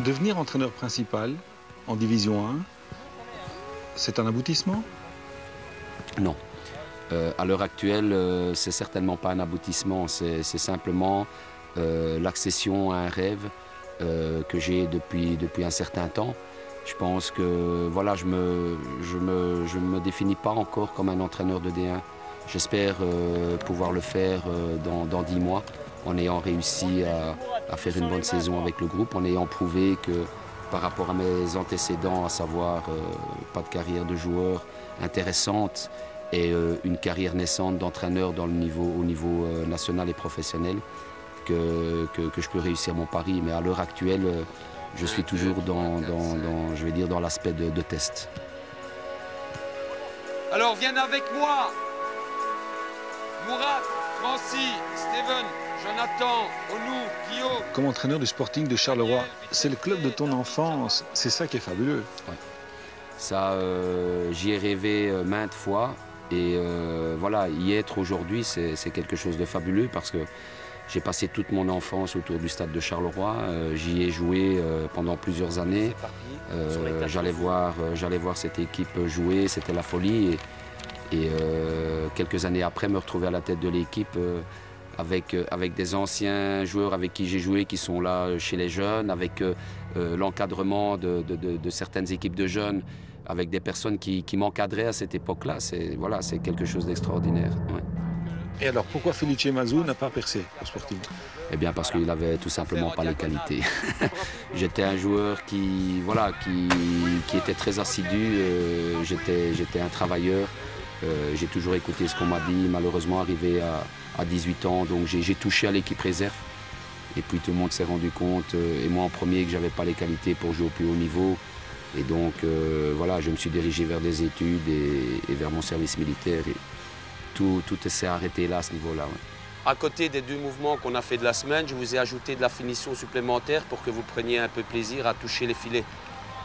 Devenir entraîneur principal en Division 1, c'est un aboutissement? Non. À l'heure actuelle, c'est certainement pas un aboutissement, c'est simplement l'accession à un rêve que j'ai depuis un certain temps. Je pense que voilà, je me définis pas encore comme un entraîneur de D1. J'espère pouvoir le faire dans 10 mois, en ayant réussi à faire une bonne saison avec le groupe, en ayant prouvé que par rapport à mes antécédents, à savoir pas de carrière de joueur intéressante et une carrière naissante d'entraîneur au niveau national et professionnel, que je peux réussir mon pari. Mais à l'heure actuelle, je suis toujours je vais dire, dans l'aspect de test. Alors viens avec moi, Mourad, Francis, Steven, Jonathan, Onou, Guillaume. Comme entraîneur du Sporting de Charleroi, c'est le club de ton enfance, c'est ça qui est fabuleux. Ouais. Ça, j'y ai rêvé maintes fois et voilà, y être aujourd'hui, c'est quelque chose de fabuleux parce que j'ai passé toute mon enfance autour du stade de Charleroi. J'y ai joué pendant plusieurs années. J'allais voir cette équipe jouer, c'était la folie. Et quelques années après, me retrouver à la tête de l'équipe avec des anciens joueurs avec qui j'ai joué qui sont là chez les jeunes, avec l'encadrement de certaines équipes de jeunes, avec des personnes qui m'encadraient à cette époque-là. Voilà, c'est quelque chose d'extraordinaire. Ouais. Et alors, pourquoi Felice Mazou n'a pas percé au Sporting? Eh bien, parce qu'il n'avait tout simplement pas les qualités. J'étais un joueur qui était très assidu, j'étais un travailleur. J'ai toujours écouté ce qu'on m'a dit, malheureusement arrivé à 18 ans, donc j'ai touché à l'équipe réserve. Et puis tout le monde s'est rendu compte, et moi en premier, que je n'avais pas les qualités pour jouer au plus haut niveau. Et donc voilà, je me suis dirigé vers des études et vers mon service militaire. Et tout s'est arrêté là, à ce niveau-là. Ouais. À côté des 2 mouvements qu'on a fait de la semaine, je vous ai ajouté de la finition supplémentaire pour que vous preniez un peu plaisir à toucher les filets.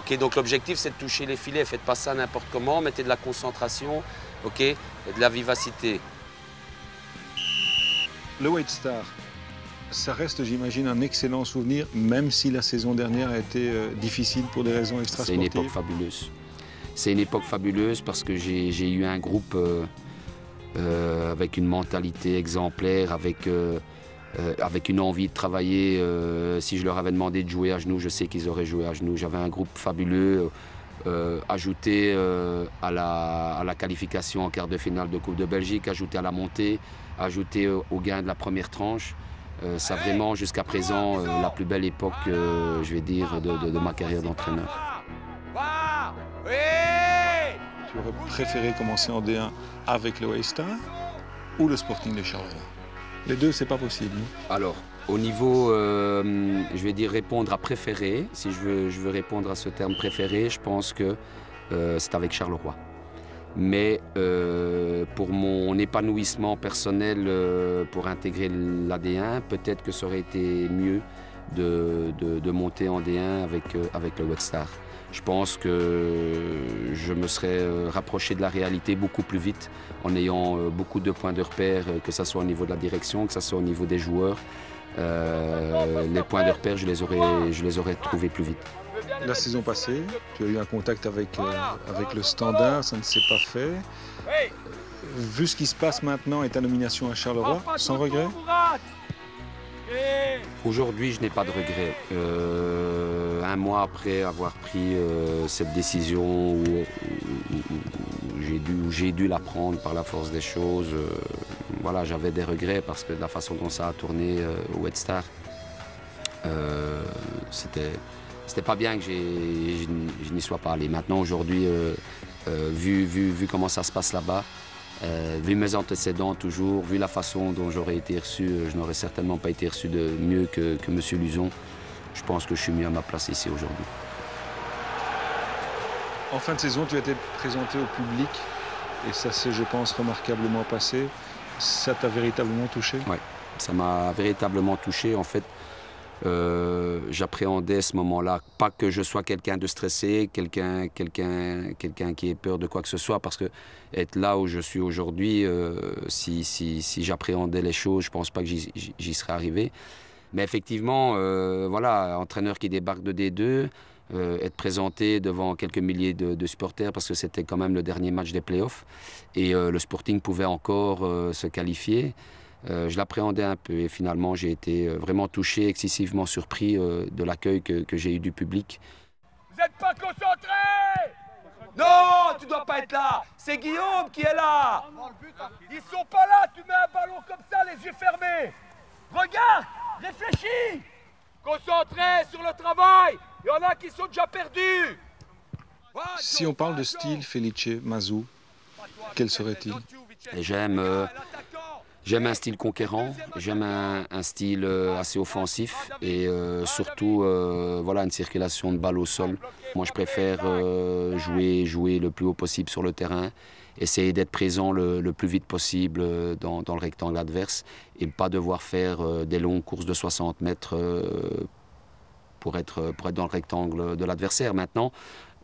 Okay, donc l'objectif, c'est de toucher les filets. Faites pas ça n'importe comment, mettez de la concentration, okay, et de la vivacité. Le White Star, ça reste, j'imagine, un excellent souvenir, même si la saison dernière a été difficile pour des raisons extrasportives. C'est une époque fabuleuse. C'est une époque fabuleuse parce que j'ai eu un groupe avec une mentalité exemplaire, avec une envie de travailler. Si je leur avais demandé de jouer à genoux, je sais qu'ils auraient joué à genoux. J'avais un groupe fabuleux, ajouté à la qualification en quart de finale de Coupe de Belgique, ajouté à la montée, ajouté au gain de la première tranche. C'est vraiment, jusqu'à présent, la plus belle époque, je vais dire, de ma carrière d'entraîneur. Tu aurais préféré commencer en D1 avec le White Star ou le Sporting de Charleroi? Les deux, c'est pas possible. Alors, au niveau, je vais dire répondre à préféré, si je veux répondre à ce terme préféré, je pense que c'est avec Charleroi. Mais pour mon épanouissement personnel, pour intégrer l'AD1, peut-être que ça aurait été mieux de monter en D1 avec le White Star. Je pense que je me serais rapproché de la réalité beaucoup plus vite en ayant beaucoup de points de repère, que ce soit au niveau de la direction, que ce soit au niveau des joueurs. Les points de repère, je les aurais trouvés plus vite. La saison passée, tu as eu un contact avec le Standard, ça ne s'est pas fait. Vu ce qui se passe maintenant et ta nomination à Charleroi, sans regret? Aujourd'hui, je n'ai pas de regret. Un mois après avoir pris cette décision où j'ai dû la prendre par la force des choses, voilà, j'avais des regrets parce que de la façon dont ça a tourné au White Star, c'était pas bien que je n'y sois pas allé. Maintenant, aujourd'hui, vu comment ça se passe là-bas, vu mes antécédents toujours, vu la façon dont j'aurais été reçu, je n'aurais certainement pas été reçu de mieux que M. Luzon. Je pense que je suis mieux à ma place ici aujourd'hui. En fin de saison, tu as été présenté au public et ça s'est, je pense, remarquablement passé. Ça t'a véritablement touché? Oui, ça m'a véritablement touché. En fait, j'appréhendais ce moment-là, pas que je sois quelqu'un de stressé, quelqu'un qui ait peur de quoi que ce soit, parce que être là où je suis aujourd'hui, si j'appréhendais les choses, je ne pense pas que j'y serais arrivé. Mais effectivement, voilà, entraîneur qui débarque de D2, être présenté devant quelques milliers de supporters parce que c'était quand même le dernier match des playoffs et le Sporting pouvait encore se qualifier. Je l'appréhendais un peu et finalement j'ai été vraiment touché, excessivement surpris de l'accueil que j'ai eu du public. Vous n'êtes pas concentrés? Non, tu dois pas être là. C'est Guillaume qui est là. Ils sont pas là, tu mets un ballon comme ça, les yeux fermés. Regarde, réfléchis. Concentrés sur le travail. Il y en a qui sont déjà perdus. Si on parle de style, Felice Mazou, quel serait-il? J'aime un style conquérant, j'aime un style assez offensif et surtout voilà, une circulation de balles au sol. Moi, je préfère jouer le plus haut possible sur le terrain, essayer d'être présent le plus vite possible dans le rectangle adverse et ne pas devoir faire des longues courses de 60 mètres pour être dans le rectangle de l'adversaire. Maintenant,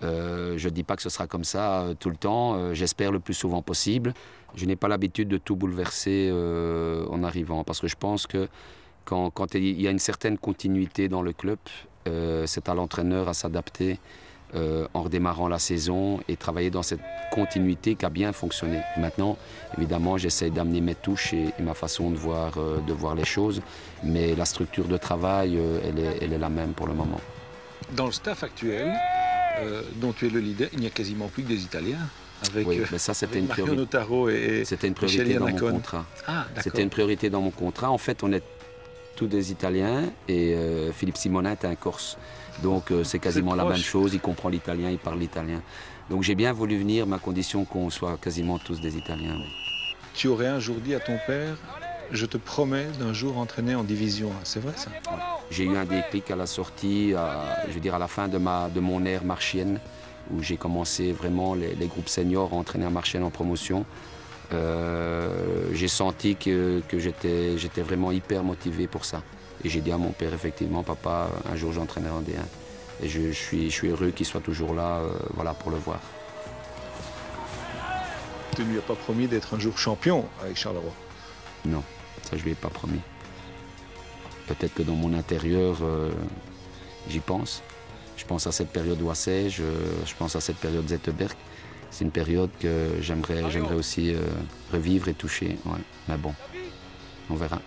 je ne dis pas que ce sera comme ça tout le temps, j'espère le plus souvent possible. Je n'ai pas l'habitude de tout bouleverser en arrivant parce que je pense que quand il y a une certaine continuité dans le club, c'est à l'entraîneur à s'adapter en redémarrant la saison et travailler dans cette continuité qui a bien fonctionné. Maintenant, évidemment, j'essaie d'amener mes touches et ma façon de voir les choses, mais la structure de travail, elle est la même pour le moment. Dans le staff actuel, dont tu es le leader, il n'y a quasiment plus que des Italiens. Avec, oui, mais ça c'était une Mario Notaro et c'était une priorité dans mon contrat. Ah, c'était une priorité dans mon contrat. En fait, on est tous des Italiens et Philippe Simonin est un Corse. Donc c'est quasiment la même chose, il comprend l'italien, il parle l'italien. Donc j'ai bien voulu venir, ma condition qu'on soit quasiment tous des Italiens. Oui. Tu aurais un jour dit à ton père, je te promets d'un jour entraîner en division 1, c'est vrai ça? Ouais. J'ai eu un déclic à la sortie, je veux dire à la fin de mon ère marchienne, où j'ai commencé vraiment les groupes seniors à entraîner à Marchienne en promotion. J'ai senti que j'étais vraiment hyper motivé pour ça. Et j'ai dit à mon père, effectivement, papa, un jour j'entraînerai en D1. Et je suis heureux qu'il soit toujours là voilà, pour le voir. Tu ne lui as pas promis d'être un jour champion avec Charleroi? Non, ça je lui ai pas promis. Peut-être que dans mon intérieur, j'y pense. Je pense à cette période Oissé, je pense à cette période Zetterberg. C'est une période que j'aimerais aussi revivre et toucher. Ouais. Mais bon, on verra.